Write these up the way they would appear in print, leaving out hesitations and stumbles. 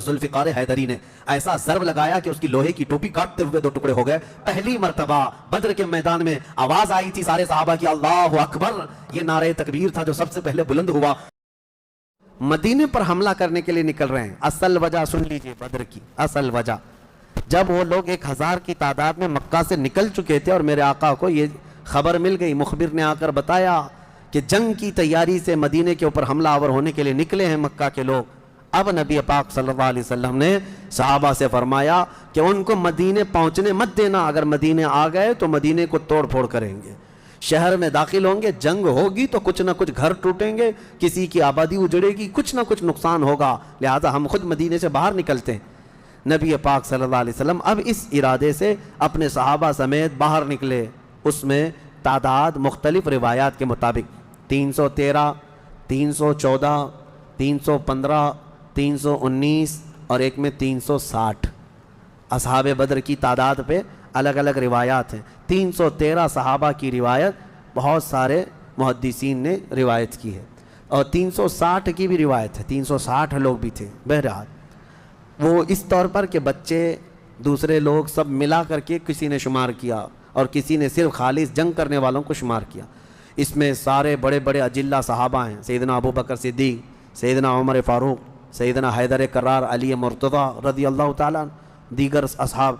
ذوالفقار حیدری نے ایسا ضرب لگایا کہ اس کی لوہے کی ٹوپی کاٹتے ہوئے 2 ٹکڑے ہو گئے۔ پہلی مرتبہ بدر کے میدان میں آواز آئی تھی سارے صحابہ کی اللہ اکبر، یہ نعرہ تکبیر تھا جو سب سے پہلے بلند ہوا۔ مدینے پر حملہ کرنے کے لیے نکل رہے ہیں۔ اصل وجہ سن لیجئے بدر کی اصل وجہ، جب وہ لوگ 1000 کی تعداد میں مکہ سے نکل چکے تھے اور میرے آقا کو یہ خبر مل گئی، مخبر نے آ کر بتایا کہ جنگ کی تیاری سے مدینے کے اوپر حملہ آور ہونے کے لیے نکلے ہیں مکہ کے لوگ۔ اب نبی پاک صلی اللہ علیہ وسلم نے صحابہ سے فرمایا کہ ان کو مدینے پہنچنے مت دینا، اگر مدینے آ گئے تو مدینے کو توڑ پھوڑ کریں گے، شہر میں داخل ہوں گے، جنگ ہوگی تو کچھ نہ کچھ گھر ٹوٹیں گے، کسی کی آبادی اجڑے گی، کچھ نہ کچھ نقصان ہوگا، لہذا ہم خود مدینے سے باہر نکلتے ہیں۔ نبی پاک صلی اللہ علیہ وسلم اب اس ارادے سے اپنے صحابہ سمیت باہر نکلے۔ اس میں تعداد مختلف روایات کے مطابق 313، 314، 315، 319 اور ایک میں 360 اصحاب بدر کی تعداد پہ الگ الگ روایات ہیں۔ 313 صحابہ کی روایت بہت سارے محدثین نے روایت کی ہے، اور 360 کی بھی روایت ہے، 360 لوگ بھی تھے۔ بہرحال وہ اس طور پر کہ بچے دوسرے لوگ سب ملا کر کے کسی نے شمار کیا اور کسی نے صرف خالص جنگ کرنے والوں کو شمار کیا۔ اس میں سارے بڑے بڑے اجلہ صحابہ ہیں، سیدنا ابو بکر صدیق، سیدنا عمر فاروق، سیدنا حیدر کرار، علی مرتضیٰ رضی اللہ تعالیٰ عنہ، دیگر اصحاب۔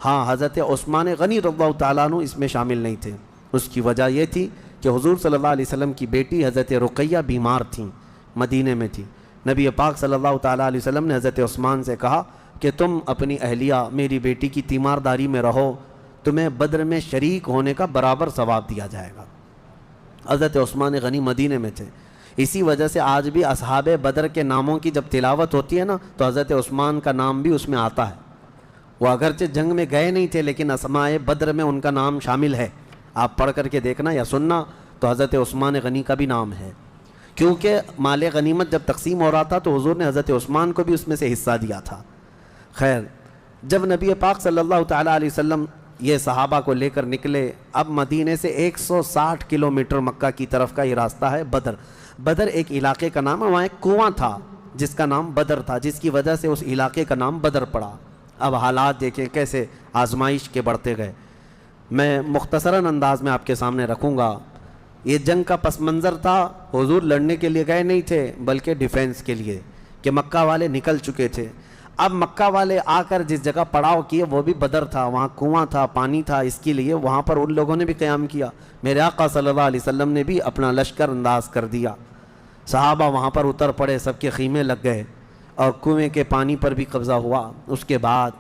ہاں، حضرت عثمان غنی رضی اللہ تعالیٰ عنہ اس میں شامل نہیں تھے۔ اس کی وجہ یہ تھی کہ حضور صلی اللہ علیہ وسلم کی بیٹی حضرت رقیہ بیمار تھیں، مدینے میں تھی۔ نبی پاک صلی اللہ تعالیٰ علیہ وسلم نے حضرت عثمان سے کہا کہ تم اپنی اہلیہ میری بیٹی کی تیمارداری میں رہو، تمہیں بدر میں شریک ہونے کا برابر ثواب دیا جائے گا۔ حضرت عثمان غنی مدینے میں تھے، اسی وجہ سے آج بھی اصحاب بدر کے ناموں کی جب تلاوت ہوتی ہے نا تو حضرت عثمان کا نام بھی اس میں آتا ہے۔ وہ اگرچہ جنگ میں گئے نہیں تھے لیکن اسماء بدر میں ان کا نام شامل ہے، آپ پڑھ کر کے دیکھنا یا سننا تو حضرت عثمان غنی کا بھی نام ہے، کیونکہ مال غنیمت جب تقسیم ہو رہا تھا تو حضور نے حضرت عثمان کو بھی اس میں سے حصہ دیا تھا۔ خیر، جب نبی پاک صلی اللہ تعالیٰ علیہ وسلم یہ صحابہ کو لے کر نکلے، اب مدینے سے 160 کلومیٹر مکہ کی طرف کا یہ راستہ ہے بدر۔ بدر ایک علاقے کا نام ہے، وہاں ایک کنواں تھا جس کا نام بدر تھا، جس کی وجہ سے اس علاقے کا نام بدر پڑا۔ اب حالات دیکھیں کیسے آزمائش کے بڑھتے گئے۔ میں مختصراً انداز میں آپ کے سامنے رکھوں گا۔ یہ جنگ کا پس منظر تھا، حضور لڑنے کے لیے گئے نہیں تھے بلکہ ڈیفینس کے لیے، کہ مکہ والے نکل چکے تھے۔ اب مکہ والے آ کر جس جگہ پڑاؤ کیے وہ بھی بدر تھا، وہاں کنواں تھا، پانی تھا، اس کے لیے وہاں پر ان لوگوں نے بھی قیام کیا۔ میرے آقا صلی اللہ علیہ وسلم نے بھی اپنا لشکر انداز کر دیا، صحابہ وہاں پر اتر پڑے، سب کے خیمے لگ گئے اور کنویں کے پانی پر بھی قبضہ ہوا۔ اس کے بعد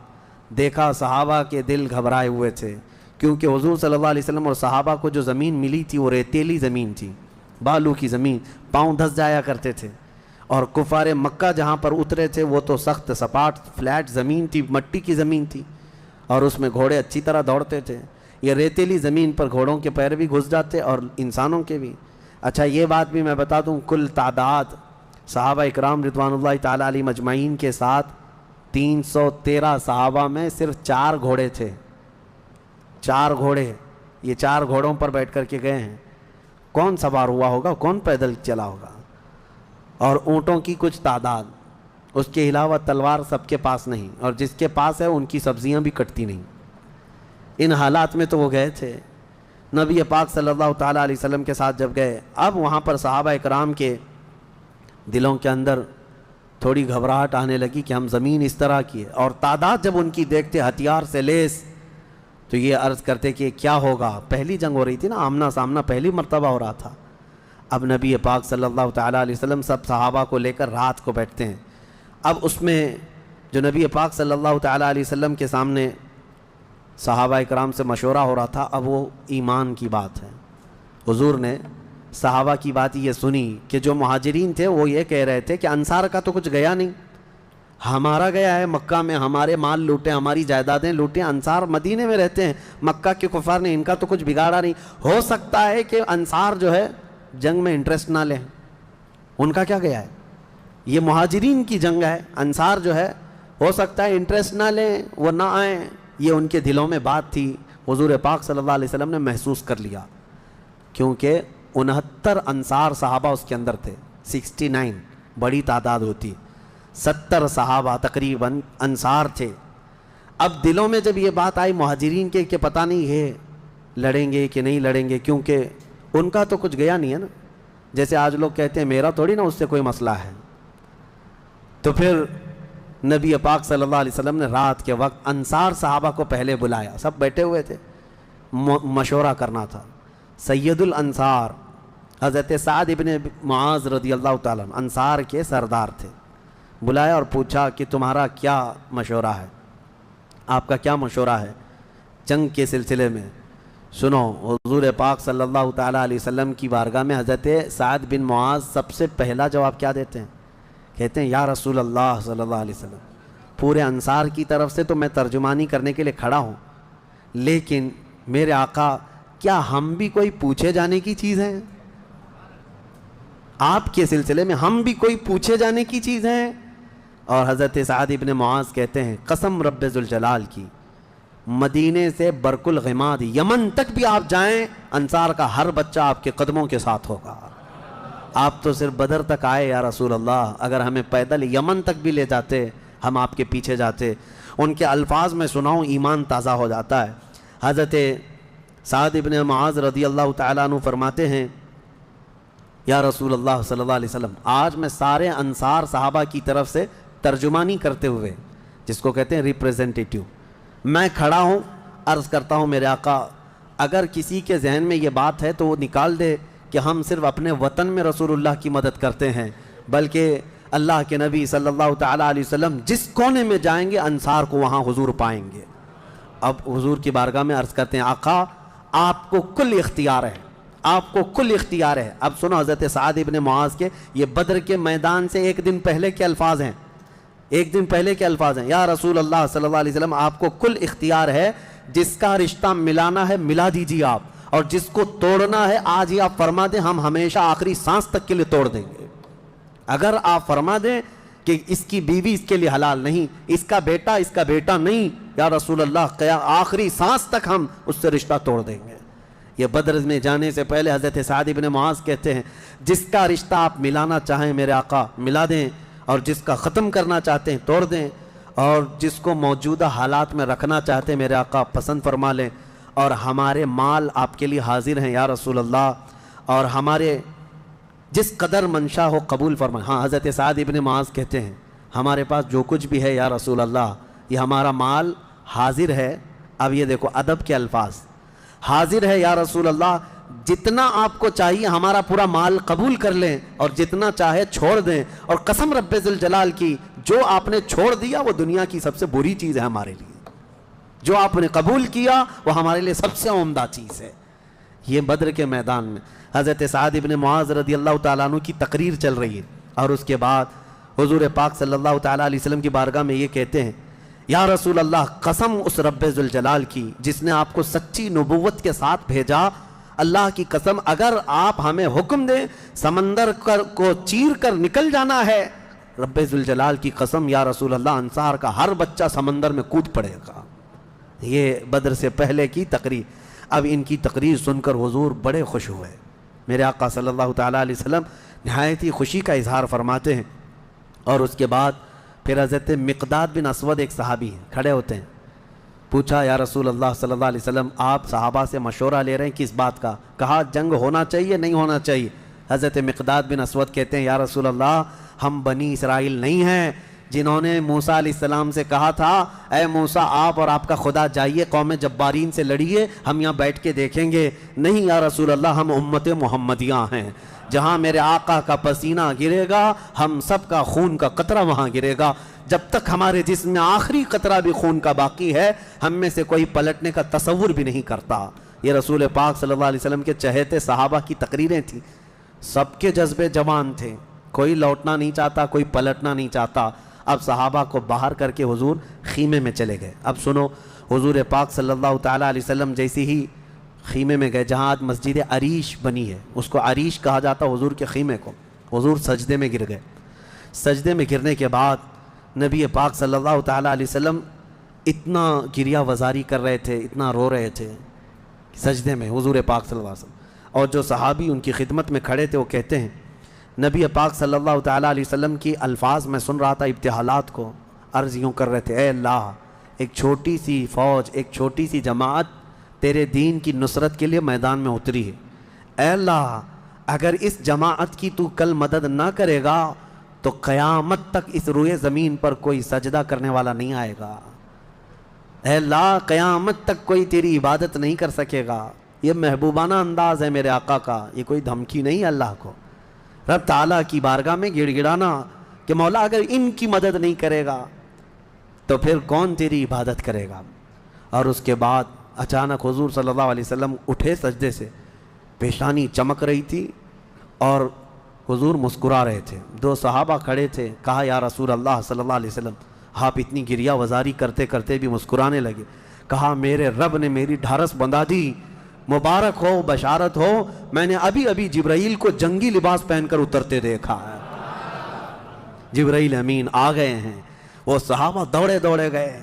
دیکھا صحابہ کے دل گھبرائے ہوئے تھے، کیونکہ حضور صلی اللہ علیہ وسلم اور صحابہ کو جو زمین ملی تھی وہ ریتیلی زمین تھی، بالو کی زمین، پاؤں دھس جایا کرتے تھے، اور کفار مکہ جہاں پر اترے تھے وہ تو سخت سپاٹ فلیٹ زمین تھی، مٹی کی زمین تھی، اور اس میں گھوڑے اچھی طرح دوڑتے تھے۔ یہ ریتیلی زمین پر گھوڑوں کے پیر بھی گھس جاتے اور انسانوں کے بھی۔ اچھا، یہ بات بھی میں بتا دوں، کل تعداد صحابہ اکرام رضوان اللہ تعالیٰ علیہ مجمعین کے ساتھ 313 صحابہ میں صرف 4 گھوڑے تھے، 4 گھوڑے۔ یہ 4 گھوڑوں پر بیٹھ کر کے گئے ہیں، کون سوار ہوا ہوگا، کون پیدل چلا ہوگا؟ اور اونٹوں کی کچھ تعداد، اس کے علاوہ تلوار سب کے پاس نہیں، اور جس کے پاس ہے ان کی سبزیاں بھی کٹتی نہیں۔ ان حالات میں تو وہ گئے تھے۔ نبی پاک صلی اللہ تعالیٰ علیہ وسلم کے ساتھ جب گئے، اب وہاں پر صحابہ اکرام کے دلوں کے اندر تھوڑی گھبراہٹ آنے لگی کہ ہم زمین اس طرح کی ہے، اور تعداد جب ان کی دیکھتے ہتھیار سے لیس تو یہ عرض کرتے کہ کیا ہوگا۔ پہلی جنگ ہو رہی تھی نا، آمنا سامنا پہلی مرتبہ ہو رہا تھا۔ اب نبی پاک صلی اللہ تعالیٰ علیہ وسلم سب صحابہ کو لے کر رات کو بیٹھتے ہیں۔ اب اس میں جو نبی پاک صلی اللہ تعالیٰ علیہ وسلم کے سامنے صحابہ اکرام سے مشورہ ہو رہا تھا، اب وہ ایمان کی بات ہے۔ حضور نے صحابہ کی بات یہ سنی کہ جو مہاجرین تھے وہ یہ کہہ رہے تھے کہ انصار کا تو کچھ گیا نہیں، ہمارا گیا ہے، مکہ میں ہمارے مال لوٹے، ہماری جائیدادیں لوٹیں، انصار مدینے میں رہتے ہیں، مکہ کے کفار نے ان کا تو کچھ بگاڑا نہیں۔ ہو سکتا ہے کہ انصار جو ہے جنگ میں انٹرسٹ نہ لیں، ان کا کیا گیا ہے، یہ مہاجرین کی جنگ ہے، انصار جو ہے ہو سکتا ہے انٹرسٹ نہ لیں، وہ نہ آئیں، یہ ان کے دلوں میں بات تھی۔ حضور پاک صلی اللہ علیہ وسلم نے محسوس کر لیا، کیونکہ 69 انصار صحابہ اس کے اندر تھے، 69 بڑی تعداد ہوتی۔ 70 صحابہ تقریباً انصار تھے۔ اب دلوں میں جب یہ بات آئی مہاجرین کے کہ پتہ نہیں ہے لڑیں گے کہ نہیں لڑیں گے، کیونکہ ان کا تو کچھ گیا نہیں ہے نا، جیسے آج لوگ کہتے ہیں میرا تھوڑی نا اس سے کوئی مسئلہ ہے۔ تو پھر نبی پاک صلی اللہ علیہ وسلم نے رات کے وقت انصار صحابہ کو پہلے بلایا، سب بیٹھے ہوئے تھے، مشورہ کرنا تھا۔ سید الانصار حضرت سعد ابن معاذ رضی اللہ تعالیٰ عنہ انصار کے سردار تھے، بلایا اور پوچھا کہ تمہارا کیا مشورہ ہے، آپ کا کیا مشورہ ہے جنگ کے سلسلے میں۔ سنو، حضور پاک صلی اللہ تعالیٰ علیہ وسلم کی بارگاہ میں حضرت سعد بن معاذ سب سے پہلا جواب کیا دیتے ہیں؟ کہتے ہیں یا رسول اللہ صلی اللہ علیہ وسلم، پورے انصار کی طرف سے تو میں ترجمانی کرنے کے لیے کھڑا ہوں، لیکن میرے آقا کیا ہم بھی کوئی پوچھے جانے کی چیز ہیں؟ آپ کے سلسلے میں ہم بھی کوئی پوچھے جانے کی چیز ہیں؟ اور حضرت سعد ابن معاذ کہتے ہیں قسم رب ذوالجلال کی، مدینے سے برق الغماد یمن تک بھی آپ جائیں انصار کا ہر بچہ آپ کے قدموں کے ساتھ ہوگا۔ آپ تو صرف بدر تک آئے یا رسول اللہ، اگر ہمیں پیدل یمن تک بھی لے جاتے ہم آپ کے پیچھے جاتے۔ ان کے الفاظ میں سناؤں ایمان تازہ ہو جاتا ہے۔ حضرت سعد ابن معاذ رضی اللہ تعالیٰ عنہ فرماتے ہیں یا رسول اللہ صلی اللہ علیہ وسلم، آج میں سارے انصار صحابہ کی طرف سے ترجمانی کرتے ہوئے، جس کو کہتے ہیں ریپریزنٹیٹیو، میں کھڑا ہوں، عرض کرتا ہوں میرے آقا اگر کسی کے ذہن میں یہ بات ہے تو وہ نکال دے کہ ہم صرف اپنے وطن میں رسول اللہ کی مدد کرتے ہیں، بلکہ اللہ کے نبی صلی اللہ تعالیٰ علیہ وسلم جس کونے میں جائیں گے انصار کو وہاں حضور پائیں گے۔ اب حضور کی بارگاہ میں عرض کرتے ہیں آقا آپ کو کل اختیار ہے، آپ کو کل اختیار ہے۔ اب سنو حضرت سعد ابن معاذ کے یہ بدر کے میدان سے ایک دن پہلے کے الفاظ ہیں، ایک دن پہلے کے الفاظ ہیں، یا رسول اللہ صلی اللہ علیہ وسلم آپ کو کل اختیار ہے، جس کا رشتہ ملانا ہے ملا دیجیے آپ، اور جس کو توڑنا ہے آج ہی آپ فرما دیں، ہم ہمیشہ آخری سانس تک کے لیے توڑ دیں گے۔ اگر آپ فرما دیں کہ اس کی بیوی اس کے لیے حلال نہیں، اس کا بیٹا نہیں، یا رسول اللہ آخری سانس تک ہم اس سے رشتہ توڑ دیں گے۔ یہ بدر میں جانے سے پہلے حضرت سعد ابن معاذ کہتے ہیں جس کا رشتہ آپ ملانا چاہیں میرے آقا ملا دیں، اور جس کا ختم کرنا چاہتے ہیں توڑ دیں، اور جس کو موجودہ حالات میں رکھنا چاہتے ہیں میرے آقا پسند فرما لیں، اور ہمارے مال آپ کے لیے حاضر ہیں یا رسول اللہ، اور ہمارے جس قدر منشا ہو قبول فرمائیں۔ ہاں حضرت سعد ابن معاذ کہتے ہیں ہمارے پاس جو کچھ بھی ہے یا رسول اللہ یہ ہمارا مال حاضر ہے۔ اب یہ دیکھو ادب کے الفاظ، حاضر ہے یا رسول اللہ، جتنا آپ کو چاہیے ہمارا پورا مال قبول کر لیں اور جتنا چاہے چھوڑ دیں، اور قسم رب ذوالجلال کی جو آپ نے چھوڑ دیا وہ دنیا کی سب سے بری چیز ہے ہمارے لیے، جو آپ نے قبول کیا وہ ہمارے لیے سب سے عمدہ چیز ہے۔ یہ بدر کے میدان میں حضرت سعد ابن معاذ رضی اللہ تعالیٰ عنہ کی تقریر چل رہی ہے، اور اس کے بعد حضور پاک صلی اللہ تعالیٰ علیہ وسلم کی بارگاہ میں یہ کہتے ہیں یا رسول اللہ قسم اس رب ذوالجلال کی جس نے آپ کو سچی نبوت کے ساتھ بھیجا، اللہ کی قسم اگر آپ ہمیں حکم دیں سمندر کو چیر کر نکل جانا ہے، رب ذوالجلال کی قسم یا رسول اللہ انصار کا ہر بچہ سمندر میں کود پڑے گا۔ یہ بدر سے پہلے کی تقریر۔ اب ان کی تقریر سن کر حضور بڑے خوش ہوئے، میرے آقا صلی اللہ تعالیٰ علیہ وسلم نہایت ہی خوشی کا اظہار فرماتے ہیں، اور اس کے بعد پھر حضرت مقداد بن اسود ایک صحابی ہیں کھڑے ہوتے ہیں، پوچھا یا رسول اللہ صلی اللہ علیہ وسلم آپ صحابہ سے مشورہ لے رہے ہیں کس بات کا؟ کہا جنگ ہونا چاہیے نہیں ہونا چاہیے؟ حضرت مقداد بن اسود کہتے ہیں یا رسول اللہ ہم بنی اسرائیل نہیں ہیں جنہوں نے موسیٰ علیہ السلام سے کہا تھا اے موسیٰ آپ اور آپ کا خدا جائیے قوم جبارین سے لڑیے، ہم یہاں بیٹھ کے دیکھیں گے۔ نہیں یا رسول اللہ ہم امت محمدیہ ہیں، جہاں میرے آقا کا پسینہ گرے گا ہم سب کا خون کا قطرہ وہاں گرے گا، جب تک ہمارے جسم میں آخری قطرہ بھی خون کا باقی ہے ہم میں سے کوئی پلٹنے کا تصور بھی نہیں کرتا۔ یہ رسول پاک صلی اللہ علیہ وسلم کے چہیتے صحابہ کی تقریریں تھیں، سب کے جذبے جوان تھے، کوئی لوٹنا نہیں چاہتا، کوئی پلٹنا نہیں چاہتا۔ اب صحابہ کو باہر کر کے حضور خیمے میں چلے گئے۔ اب سنو حضور پاک صلی اللہ تعالیٰ علیہ وسلم جیسے ہی خیمے میں گئے، جہاں آج مسجد عریش بنی ہے اس کو عریش کہا جاتا حضور کے خیمے کو، حضور سجدے میں گر گئے۔ سجدے میں گرنے کے بعد نبی پاک صلی اللہ تعالیٰ علیہ وسلم اتنا گریہ وزاری کر رہے تھے، اتنا رو رہے تھے سجدے میں حضور پاک صلی اللہ علیہ وسلم، اور جو صحابی ان کی خدمت میں کھڑے تھے وہ کہتے ہیں نبی پاک صلی اللہ تعالیٰ علیہ وسلم کی الفاظ میں سن رہا تھا ابتحالات کو، عرض یوں کر رہے تھے، اے اللہ ایک چھوٹی سی فوج، ایک چھوٹی سی جماعت تیرے دین کی نصرت کے لیے میدان میں اتری ہے، اے اللہ اگر اس جماعت کی تو کل مدد نہ کرے گا تو قیامت تک اس روئے زمین پر کوئی سجدہ کرنے والا نہیں آئے گا، اے اللہ قیامت تک کوئی تیری عبادت نہیں کر سکے گا۔ یہ محبوبانہ انداز ہے میرے آقا کا، یہ کوئی دھمکی نہیں ہے اللہ کو، رب تعالیٰ کی بارگاہ میں گڑ گڑانا کہ مولا اگر ان کی مدد نہیں کرے گا تو پھر کون تیری عبادت کرے گا۔ اور اس کے بعد اچانک حضور صلی اللہ علیہ وسلم اٹھے سجدے سے، پیشانی چمک رہی تھی اور حضور مسکرا رہے تھے۔ دو صحابہ کھڑے تھے، کہا یا رسول اللہ صلی اللہ علیہ وسلم آپ اتنی گریہ وزاری کرتے کرتے بھی مسکرانے لگے۔ کہا میرے رب نے میری ڈھارس بندھا دی، مبارک ہو، بشارت ہو، میں نے ابھی ابھی جبرائیل کو جنگی لباس پہن کر اترتے دیکھا ہے، جبرائیل امین آ گئے ہیں۔ وہ صحابہ دوڑے دوڑے گئے،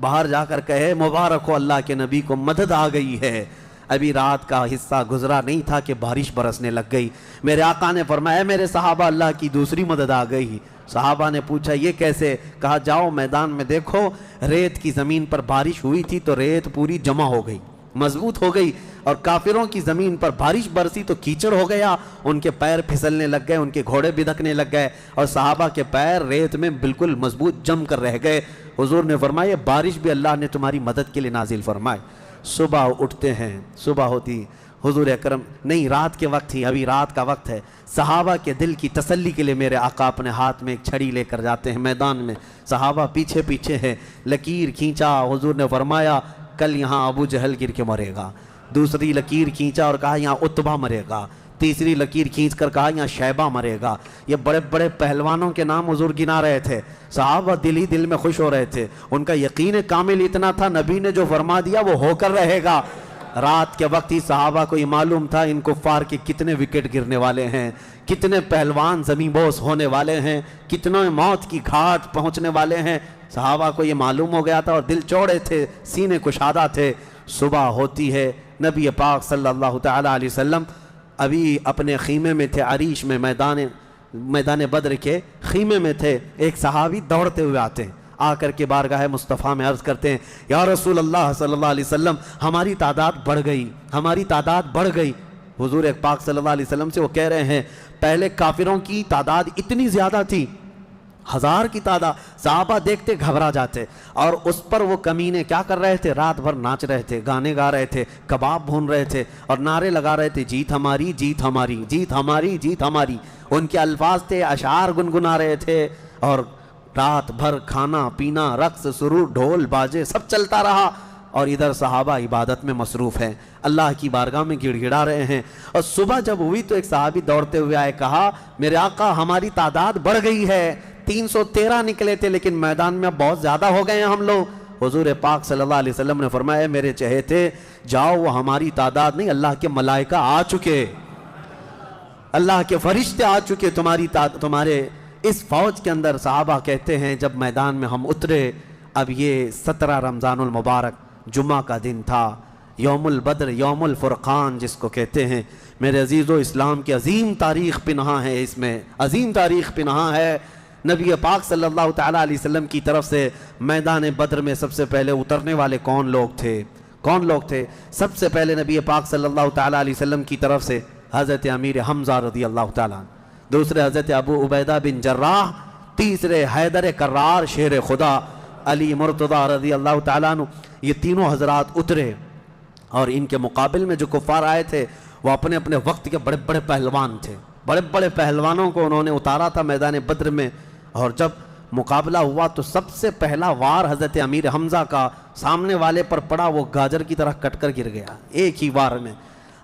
باہر جا کر کہے مبارک ہو اللہ کے نبی کو مدد آ گئی ہے۔ ابھی رات کا حصہ گزرا نہیں تھا کہ بارش برسنے لگ گئی۔ میرے آقا نے فرمایا میرے صحابہ اللہ کی دوسری مدد آ گئی۔ صحابہ نے پوچھا یہ کیسے؟ کہا جاؤ میدان میں دیکھو، ریت کی زمین پر بارش ہوئی تھی تو ریت پوری جمع ہو گئی، مضبوط ہو گئی، اور کافروں کی زمین پر بارش برسی تو کیچڑ ہو گیا، ان کے پیر پھسلنے لگ گئے، ان کے گھوڑے بدکنے لگ گئے، اور صحابہ کے پیر ریت میں بالکل مضبوط جم کر رہ گئے۔ حضور نے فرمایا بارش بھی اللہ نے تمہاری مدد کے لیے نازل فرمائے۔ صبح اٹھتے ہیں، صبح ہوتی، حضور اکرم نہیں رات کے وقت ہی، ابھی رات کا وقت ہے، صحابہ کے دل کی تسلی کے لیے میرے آقا اپنے ہاتھ میں ایک چھڑی لے کر جاتے ہیں میدان میں، صحابہ پیچھے پیچھے ہیں، لکیر کھینچا، حضور نے فرمایا کل یہاں ابو جہل گر کے مرے گا، دوسری لکیر کھینچا اور کہا یہاں عتبہ مرے گا، تیسری لکیر کھینچ کر کہا یہاں شیبہ مرے گا۔ یہ بڑے بڑے پہلوانوں کے نام حضور گنا رہے تھے، صحابہ دل ہی دل میں خوش ہو رہے تھے، ان کا یقین کامل اتنا تھا نبی نے جو فرما دیا وہ ہو کر رہے گا۔ رات کے وقت ہی صحابہ کو یہ معلوم تھا ان کفار کے کتنے وکٹ گرنے والے ہیں، کتنے پہلوان زمین بوس ہونے والے ہیں، کتنے موت کی گھاٹ پہنچنے والے ہیں، صحابہ کو یہ معلوم ہو گیا تھا اور دل چوڑے تھے، سینے کشادہ تھے۔ صبح ہوتی ہے، نبی پاک صلی اللہ تعالیٰ علیہ وسلم ابھی اپنے خیمے میں تھے، عریش میں، میدان بدر کے خیمے میں تھے۔ ایک صحابی دوڑتے ہوئے آتے ہیں، آ کر کے بارگاہ مصطفیٰ میں عرض کرتے ہیں یا رسول اللہ صلی اللہ علیہ وسلم ہماری تعداد بڑھ گئی، ہماری تعداد بڑھ گئی۔ حضور پاک صلی اللہ علیہ وسلم سے وہ کہہ رہے ہیں پہلے کافروں کی تعداد اتنی زیادہ تھی، 1000 کی تعداد، صحابہ دیکھتے گھبرا جاتے، اور اس پر وہ کمینے کیا کر رہے تھے؟ رات بھر ناچ رہے تھے، گانے گا رہے تھے، کباب بھون رہے تھے اور نعرے لگا رہے تھے جیت ہماری، جیت ہماری، جیت ہماری، جیت ہماری۔ ان کے الفاظ تھے، اشعار گنگنا رہے تھے، اور رات بھر کھانا پینا، رقص سرور، ڈھول باجے سب چلتا رہا، اور ادھر صحابہ عبادت میں مصروف ہیں، اللہ کی بارگاہ میں گڑ گڑا رہے ہیں۔ اور صبح جب ہوئی تو ایک صحابی دوڑتے ہوئے آئے، کہا میرے آقا ہماری تعداد بڑھ گئی ہے، 313 نکلے تھے لیکن میدان میں بہت زیادہ ہو گئے ہیں ہم لوگ۔ حضور پاک صلی اللہ علیہ وسلم نے فرمایا میرے چہیتے جاؤ، وہ ہماری تعداد نہیں، اللہ کے ملائکہ آ چکے، اللہ کے فرشتے آ چکے تمہارے اس فوج کے اندر۔ صحابہ کہتے ہیں جب میدان میں ہم اترے، اب یہ 17 رمضان المبارک جمعہ کا دن تھا، یوم البدر، یوم الفرقان جس کو کہتے ہیں۔ میرے عزیزو، اسلام کی عظیم تاریخ پنہاں ہے، اس میں عظیم تاریخ پنہاں ہے۔ نبی پاک صلی اللہ تعالیٰ علیہ وسلم کی طرف سے میدان بدر میں سب سے پہلے اترنے والے کون لوگ تھے؟ سب سے پہلے نبی پاک صلی اللہ تعالیٰ علیہ وسلم کی طرف سے حضرت امیر حمزہ رضی اللہ تعالیٰ عنہ، دوسرے حضرت ابو عبیدہ بن جراح، تیسرے حیدر کرار شیر خدا علی مرتضیٰ رضی اللہ تعالیٰ عنہ۔ یہ تینوں حضرات اترے، اور ان کے مقابل میں جو کفار آئے تھے وہ اپنے اپنے وقت کے بڑے بڑے پہلوان تھے، بڑے بڑے پہلوانوں کو انہوں نے اتارا تھا میدان بدر میں۔ اور جب مقابلہ ہوا تو سب سے پہلا وار حضرت امیر حمزہ کا سامنے والے پر پڑا، وہ گاجر کی طرح کٹ کر گر گیا ایک ہی وار میں۔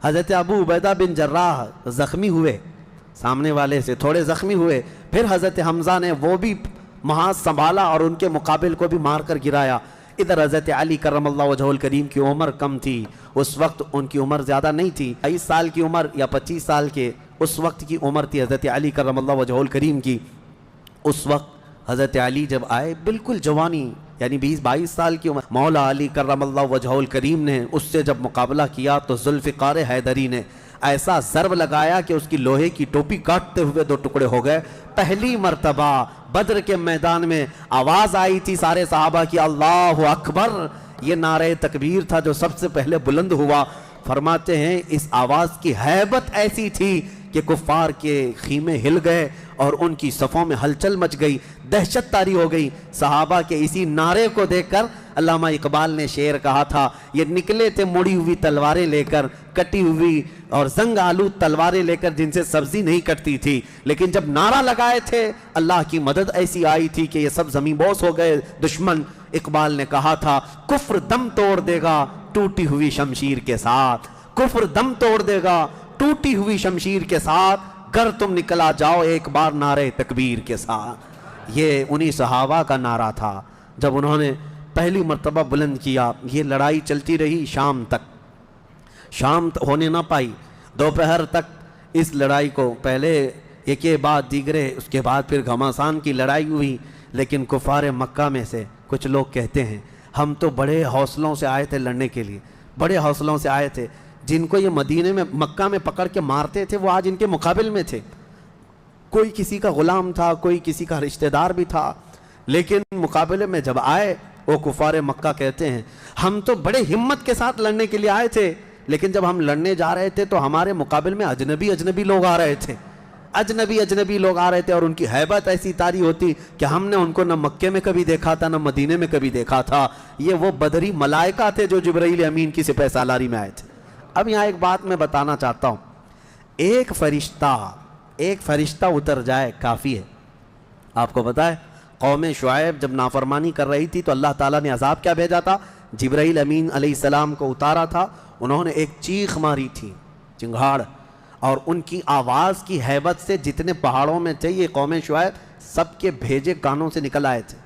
حضرت ابو عبیدہ بن جراح زخمی ہوئے، سامنے والے سے تھوڑے زخمی ہوئے، پھر حضرت حمزہ نے وہ بھی محاذ سنبھالا اور ان کے مقابل کو بھی مار کر گرایا۔ ادھر حضرت علی کرم اللہ وجہہ الکریم کی عمر کم تھی، اس وقت ان کی عمر زیادہ نہیں تھی، 22 سال کی عمر یا 25 سال کے اس وقت کی عمر تھی حضرت علی کرم اللہ وجہہ الکریم کی۔ اس وقت حضرت علی جب آئے بالکل جوانی، یعنی 20-22 سال کی عمر، مولا علی کرم اللہ وجہہ الکریم نے اس سے جب مقابلہ کیا تو ذوالفقار حیدری نے ایسا ضرب لگایا کہ اس کی لوہے کی ٹوپی کاٹتے ہوئے دو ٹکڑے ہو گئے۔ پہلی مرتبہ بدر کے میدان میں آواز آئی تھی سارے صحابہ کی اللہ اکبر، یہ نعرہ تکبیر تھا جو سب سے پہلے بلند ہوا۔ فرماتے ہیں اس آواز کی ہیبت ایسی تھی کہ کفار کے خیمے ہل گئے اور ان کی صفوں میں ہلچل مچ گئی، دہشت طاری ہو گئی۔ صحابہ کے اسی نعرے کو دیکھ کر علامہ اقبال نے شعر کہا تھا، یہ نکلے تھے مڑی ہوئی تلواریں لے کر، کٹی ہوئی اور زنگ آلود تلواریں لے کر جن سے سبزی نہیں کٹتی تھی، لیکن جب نعرہ لگائے تھے اللہ کی مدد ایسی آئی تھی کہ یہ سب زمین بوس ہو گئے دشمن۔ اقبال نے کہا تھا کفر دم توڑ دے گا ٹوٹی ہوئی شمشیر کے ساتھ، کفر دم توڑ دے گا ٹوٹی ہوئی شمشیر کے ساتھ، گر تم نکلا جاؤ ایک بار نعرہ تکبیر کے ساتھ۔ یہ انہی صحابہ کا نعرہ تھا جب انہوں نے پہلی مرتبہ بلند کیا۔ یہ لڑائی چلتی رہی شام تک، شام ہونے نہ پائی، دوپہر تک اس لڑائی کو پہلے ایک بعد دیگرے، اس کے بعد پھر گھماسان کی لڑائی ہوئی۔ لیکن کفار مکہ میں سے کچھ لوگ کہتے ہیں ہم تو بڑے حوصلوں سے آئے تھے لڑنے کے لیے، بڑے حوصلوں سے آئے تھے، جن کو یہ مدینے میں مکہ میں پکڑ کے مارتے تھے وہ آج ان کے مقابل میں تھے، کوئی کسی کا غلام تھا، کوئی کسی کا رشتہ دار بھی تھا، لیکن مقابلے میں جب آئے وہ کفار مکہ کہتے ہیں ہم تو بڑے ہمت کے ساتھ لڑنے کے لیے آئے تھے، لیکن جب ہم لڑنے جا رہے تھے تو ہمارے مقابل میں اجنبی لوگ آ رہے تھے، اجنبی لوگ آ رہے تھے، اور ان کی ہیبت ایسی طاری ہوتی کہ ہم نے ان کو نہ مکے میں کبھی دیکھا تھا نہ مدینے میں کبھی دیکھا تھا۔ یہ وہ بدری ملائکہ تھے جو جبرائیل امین کی سپہ سالاری میں آئے تھے۔ اب یہاں ایک بات میں بتانا چاہتا ہوں، ایک فرشتہ اتر جائے کافی ہے۔ آپ کو پتا ہے قوم شعیب جب نافرمانی کر رہی تھی تو اللہ تعالیٰ نے عذاب کیا بھیجا تھا؟ جبرائیل امین علیہ السلام کو اتارا تھا، انہوں نے ایک چیخ ماری تھی، چنگھاڑ، اور ان کی آواز کی ہیبت سے جتنے پہاڑوں میں تھے یہ قوم شعیب سب کے بھیجے کانوں سے نکل آئے تھے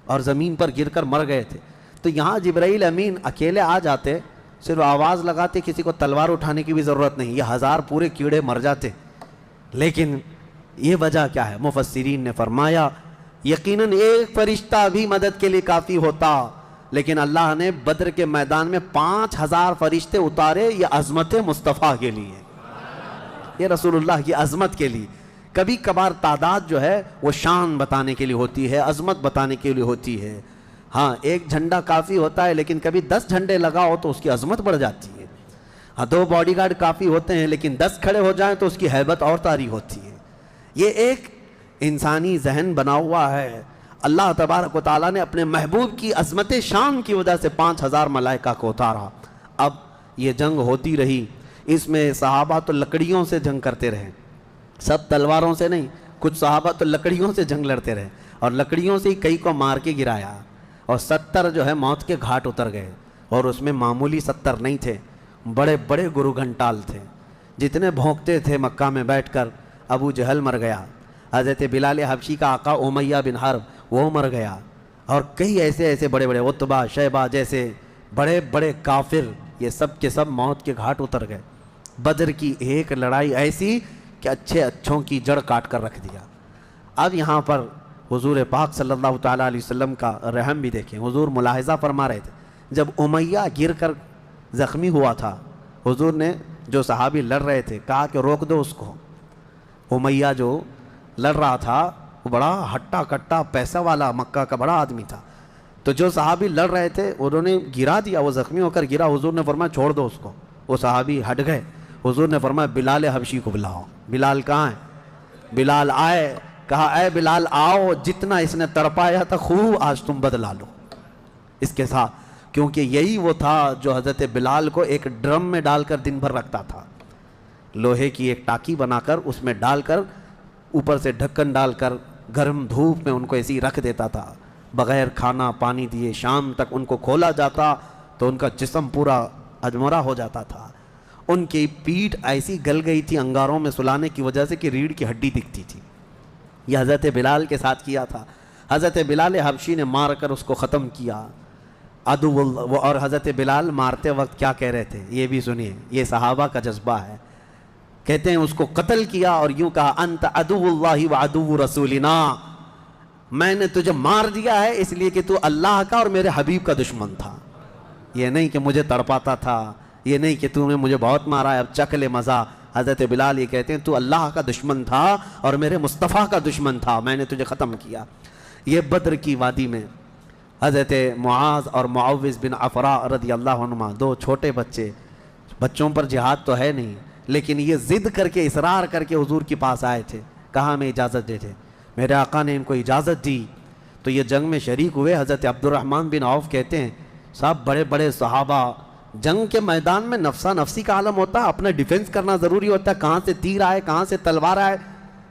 اور زمین پر گر کر مر گئے تھے۔ تو یہاں جبرائیل امین اکیلے آ جاتے، صرف آواز لگاتے، کسی کو تلوار اٹھانے کی بھی ضرورت نہیں، یہ 1000 پورے کیڑے مر جاتے۔ لیکن یہ وجہ کیا ہے؟ مفسرین نے فرمایا یقیناً ایک فرشتہ بھی مدد کے لیے کافی ہوتا، لیکن اللہ نے بدر کے میدان میں 5000 فرشتے اتارے، یہ عظمت مصطفیٰ کے لیے، یہ رسول اللہ کی عظمت کے لیے۔ کبھی کبھار تعداد جو ہے وہ شان بتانے کے لیے ہوتی ہے، عظمت بتانے کے لیے ہوتی ہے۔ ہاں ایک جھنڈا کافی ہوتا ہے، لیکن کبھی 10 جھنڈے لگاؤ تو اس کی عظمت بڑھ جاتی ہے۔ ہاں 2 باڈی گارڈ کافی ہوتے ہیں، لیکن 10 کھڑے ہو جائیں تو اس کی ہیبت اور طاری ہوتی ہے۔ یہ ایک انسانی ذہن بنا ہوا ہے۔ اللہ تبارک و تعالیٰ نے اپنے محبوب کی عظمت شان کی وجہ سے 5000 ملائکہ کو اتارا۔ اب یہ جنگ ہوتی رہی، اس میں صحابہ تو لکڑیوں سے جنگ کرتے رہے، سب تلواروں سے نہیں، کچھ صحابہ تو لکڑیوں سے جنگ لڑتے رہے، اور لکڑیوں سے ہی کئی کو مار کے گرایا، اور 70 جو ہے موت کے گھاٹ اتر گئے، اور اس میں معمولی 70 نہیں تھے، بڑے بڑے گرو گھنٹال تھے، جتنے بھونکتے تھے مکہ میں بیٹھ کر۔ ابو جہل مر گیا، حضرت بلال حبشی کا آقا امیہ بن حرب وہ مر گیا، اور کئی ایسے بڑے بڑے عتبہ شیبہ جیسے بڑے بڑے کافر، یہ سب کے سب موت کے گھاٹ اتر گئے۔ بدر کی ایک لڑائی ایسی کہ اچھوں کی جڑ کاٹ کر رکھ دیا۔ اب یہاں پر حضور پاک صلی اللہ تعالیٰ علیہ وسلم کا رحم بھی دیکھیں، حضور ملاحظہ فرما رہے تھے جب امیہ گر کر زخمی ہوا تھا، حضور نے جو صحابی لڑ رہے تھے کہا کہ روک دو اس کو۔ امیہ جو لڑ رہا تھا وہ بڑا ہٹا کٹا پیسہ والا مکہ کا بڑا آدمی تھا، تو جو صحابی لڑ رہے تھے انہوں نے گرا دیا، وہ زخمی ہو کر گرا، حضور نے فرمایا چھوڑ دو اس کو، وہ صحابی ہٹ گئے۔ حضور نے فرمایا بلال حبشی کو بلاؤ۔ بلال کہاں ہے؟ بلال آئے، کہا اے بلال آؤ، جتنا اس نے تڑپایا تھا خوب آج تم بدلا لو اس کے ساتھ، کیونکہ یہی وہ تھا جو حضرت بلال کو ایک ڈرم میں ڈال کر دن بھر رکھتا تھا، لوہے کی ایک ٹاکی بنا کر اس میں ڈال کر اوپر سے ڈھکن ڈال کر گرم دھوپ میں ان کو ایسے ہی رکھ دیتا تھا، بغیر کھانا پانی دیے شام تک ان کو کھولا جاتا تو ان کا جسم پورا اجمرا ہو جاتا تھا، ان کی پیٹھ ایسی گل گئی تھی انگاروں میں سلانے کی وجہ سے کہ ریڑھ کی ہڈی دکھتی تھی۔ یہ حضرت بلال کے ساتھ کیا تھا، حضرت بلال حبشی نے مار کر اس کو ختم کیا۔ عدو اللہ، اور حضرت بلال مارتے وقت کیا کہہ رہے تھے یہ بھی سنیے، یہ صحابہ کا جذبہ ہے۔ کہتے ہیں اس کو قتل کیا اور یوں کہا انت عدو اللہ و عدو رسولنا، میں نے تجھے مار دیا ہے اس لیے کہ تو اللہ کا اور میرے حبیب کا دشمن تھا، یہ نہیں کہ مجھے تڑپاتا تھا، یہ نہیں کہ تو نے مجھے بہت مارا ہے اب چکھ لے مزہ۔ حضرت بلال یہ کہتے ہیں تو اللہ کا دشمن تھا اور میرے مصطفیٰ کا دشمن تھا، میں نے تجھے ختم کیا۔ یہ بدر کی وادی میں حضرت معاذ اور معوذ بن عفراء رضی اللہ عنہما، دو چھوٹے بچے، بچوں پر جہاد تو ہے نہیں، لیکن یہ ضد کر کے اصرار کر کے حضور کے پاس آئے تھے، کہا ہمیں اجازت دے دے۔ میرے آقا نے ان کو اجازت دی تو یہ جنگ میں شریک ہوئے۔ حضرت عبد الرحمن بن عوف کہتے ہیں صاحب بڑے بڑے صحابہ، جنگ کے میدان میں نفسا نفسی کا عالم ہوتا ہے، اپنا ڈیفنس کرنا ضروری ہوتا ہے، کہاں سے تیر آئے کہاں سے تلوار آئے،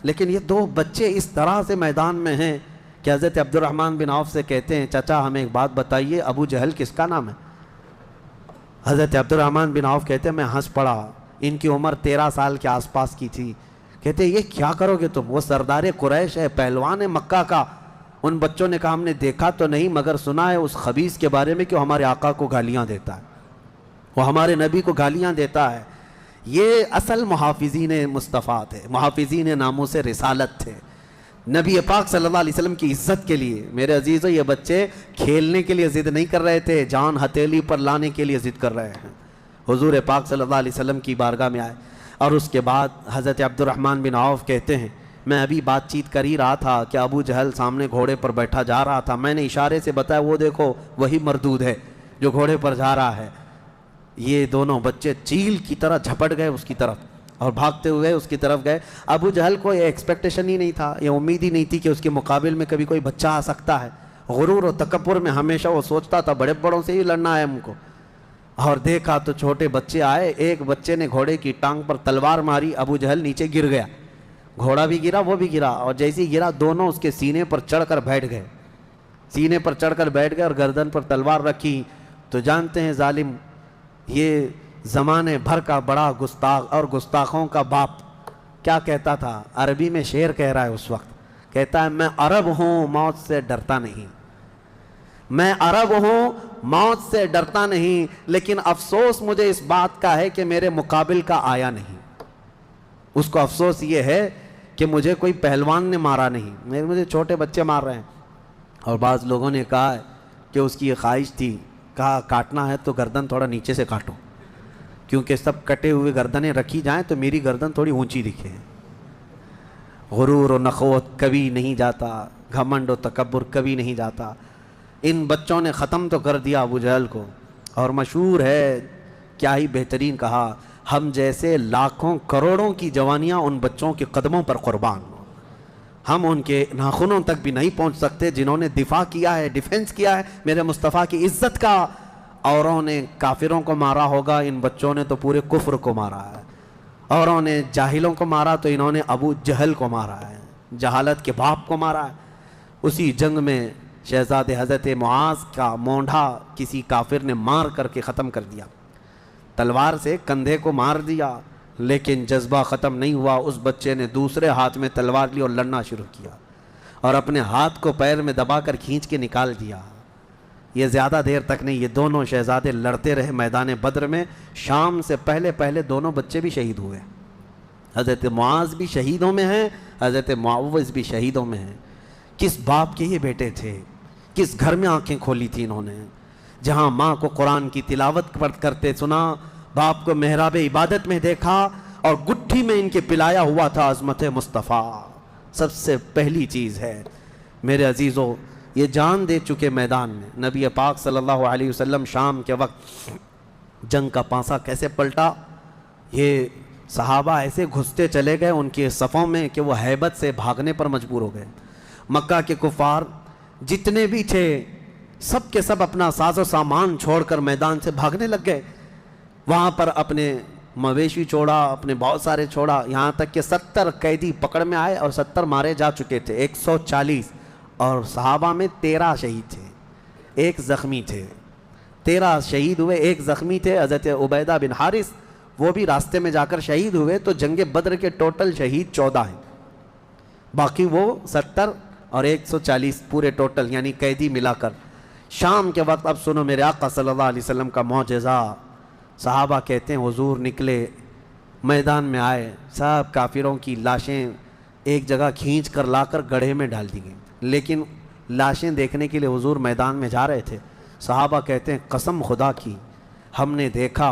لیکن یہ دو بچے اس طرح سے میدان میں ہیں کہ حضرت عبد الرحمن بن عوف سے کہتے ہیں چچا ہمیں ایک بات بتائیے، ابو جہل کس کا نام ہے؟ حضرت عبد الرحمن بن عوف کہتے ہیں میں ہنس پڑا، ان کی عمر 13 سال کے آس پاس کی تھی۔ کہتے ہیں یہ کیا کرو گے تم؟ وہ سردار قریش ہے، پہلوان ہے مکہ کا۔ ان بچوں نے کہا ہم نے دیکھا تو نہیں مگر سنا ہے اس خبیث کے بارے میں کہ وہ ہمارے آقا کو گالیاں دیتا ہے، وہ ہمارے نبی کو گالیاں دیتا ہے۔ یہ اصل محافظین مصطفیٰ تھے، محافظین ناموس رسالت تھے، نبی پاک صلی اللہ علیہ وسلم کی عزت کے لیے۔ میرے عزیزو یہ بچے کھیلنے کے لیے ضد نہیں کر رہے تھے، جان ہتھیلی پر لانے کے لیے ضد کر رہے ہیں۔ حضور پاک صلی اللہ علیہ وسلم کی بارگاہ میں آئے اور اس کے بعد حضرت عبد الرحمن بن عوف کہتے ہیں میں ابھی بات چیت کر ہی رہا تھا کہ ابو جہل سامنے گھوڑے پر بیٹھا جا رہا تھا، میں نے اشارے سے بتایا وہ دیکھو وہی مردود ہے جو گھوڑے پر جا رہا ہے۔ یہ دونوں بچے چیل کی طرح جھپٹ گئے اس کی طرف اور بھاگتے ہوئے اس کی طرف گئے۔ ابو جہل کو یہ ایکسپیکٹیشن ہی نہیں تھا، یہ امید ہی نہیں تھی کہ اس کے مقابل میں کبھی کوئی بچہ آ سکتا ہے۔ غرور و تکبر میں ہمیشہ وہ سوچتا تھا بڑے بڑوں سے ہی لڑنا ہے ہم کو، اور دیکھا تو چھوٹے بچے آئے، ایک بچے نے گھوڑے کی ٹانگ پر تلوار ماری، ابو جہل نیچے گر گیا، گھوڑا بھی گرا وہ بھی گرا، اور جیسے ہی گرا دونوں اس کے سینے پر چڑھ کر بیٹھ گئے، سینے پر چڑھ کر بیٹھ گئے اور گردن پر تلوار رکھی۔ تو جانتے ہیں ظالم یہ زمانے بھر کا بڑا گستاخ اور گستاخوں کا باپ کیا کہتا تھا، عربی میں شعر کہہ رہا ہے اس وقت، کہتا ہے میں عرب ہوں موت سے ڈرتا نہیں، میں عرب ہوں موت سے ڈرتا نہیں، لیکن افسوس مجھے اس بات کا ہے کہ میرے مقابل کا آیا نہیں۔ اس کو افسوس یہ ہے کہ مجھے کوئی پہلوان نے مارا نہیں، مجھے چھوٹے بچے مار رہے ہیں۔ اور بعض لوگوں نے کہا کہ اس کی یہ خواہش تھی، کہا کاٹنا ہے تو گردن تھوڑا نیچے سے کاٹو، کیونکہ سب کٹے ہوئے گردنیں رکھی جائیں تو میری گردن تھوڑی اونچی دکھے۔ غرور و نخوت کبھی نہیں جاتا، گھمنڈ و تکبر کبھی نہیں جاتا۔ ان بچوں نے ختم تو کر دیا ابو جہل کو، اور مشہور ہے کیا ہی بہترین کہا، ہم جیسے لاکھوں کروڑوں کی جوانیاں ان بچوں کے قدموں پر قربان ہوں، ہم ان کے ناخنوں تک بھی نہیں پہنچ سکتے جنہوں نے دفاع کیا ہے، ڈیفنس کیا ہے میرے مصطفیٰ کی عزت کا۔ اوروں نے کافروں کو مارا ہوگا، ان بچوں نے تو پورے کفر کو مارا ہے۔ اوروں نے جاہلوں کو مارا تو انہوں نے ابو جہل کو مارا ہے، جہالت کے باپ کو مارا ہے۔ اسی جنگ میں شہزادے حضرت معاذ کا مونڈھا کسی کافر نے مار کر کے ختم کر دیا، تلوار سے کندھے کو مار دیا، لیکن جذبہ ختم نہیں ہوا۔ اس بچے نے دوسرے ہاتھ میں تلوار لی اور لڑنا شروع کیا، اور اپنے ہاتھ کو پیر میں دبا کر کھینچ کے نکال دیا۔ یہ زیادہ دیر تک نہیں، یہ دونوں شہزادے لڑتے رہے میدان بدر میں۔ شام سے پہلے پہلے دونوں بچے بھی شہید ہوئے، حضرت معاذ بھی شہیدوں میں ہیں، حضرت معوذ بھی شہیدوں میں ہیں۔ کس باپ کے یہ بیٹے تھے، کس گھر میں آنکھیں کھولی تھی انہوں نے، جہاں ماں کو قرآن کی تلاوت کرتے سنا، باپ کو محراب عبادت میں دیکھا، اور گٹھی میں ان کے پلایا ہوا تھا عظمت مصطفیٰ۔ سب سے پہلی چیز ہے میرے عزیزو، یہ جان دے چکے میدان میں۔ نبی پاک صلی اللہ علیہ وسلم شام کے وقت جنگ کا پانسا کیسے پلٹا، یہ صحابہ ایسے گھستے چلے گئے ان کے صفوں میں کہ وہ ہیبت سے بھاگنے پر مجبور ہو گئے۔ مکہ کے کفار جتنے بھی تھے سب کے سب اپنا ساز و سامان چھوڑ کر میدان سے بھاگنے لگ گئے۔ وہاں پر اپنے مویشی چھوڑا، اپنے بہت سارے چھوڑا، یہاں تک کہ 70 قیدی پکڑ میں آئے اور 70 مارے جا چکے تھے، 140، اور صحابہ میں 13 شہید تھے، ایک زخمی تھے۔ 13 شہید ہوئے، ایک زخمی تھے حضرت عبیدہ بن حارث، وہ بھی راستے میں جا کر شہید ہوئے۔ تو جنگ بدر کے ٹوٹل شہید 14 ہیں، باقی وہ 70 اور 140 پورے ٹوٹل یعنی قیدی ملا کر۔ شام کے وقت اب سنو میرے آقا صلی اللہ علیہ وسلم کا معجزہ۔ صحابہ کہتے ہیں حضور نکلے، میدان میں آئے، سب کافروں کی لاشیں ایک جگہ کھینچ کر لا کر گڑھے میں ڈال دی گئیں، لیکن لاشیں دیکھنے کے لیے حضور میدان میں جا رہے تھے۔ صحابہ کہتے ہیں قسم خدا کی ہم نے دیکھا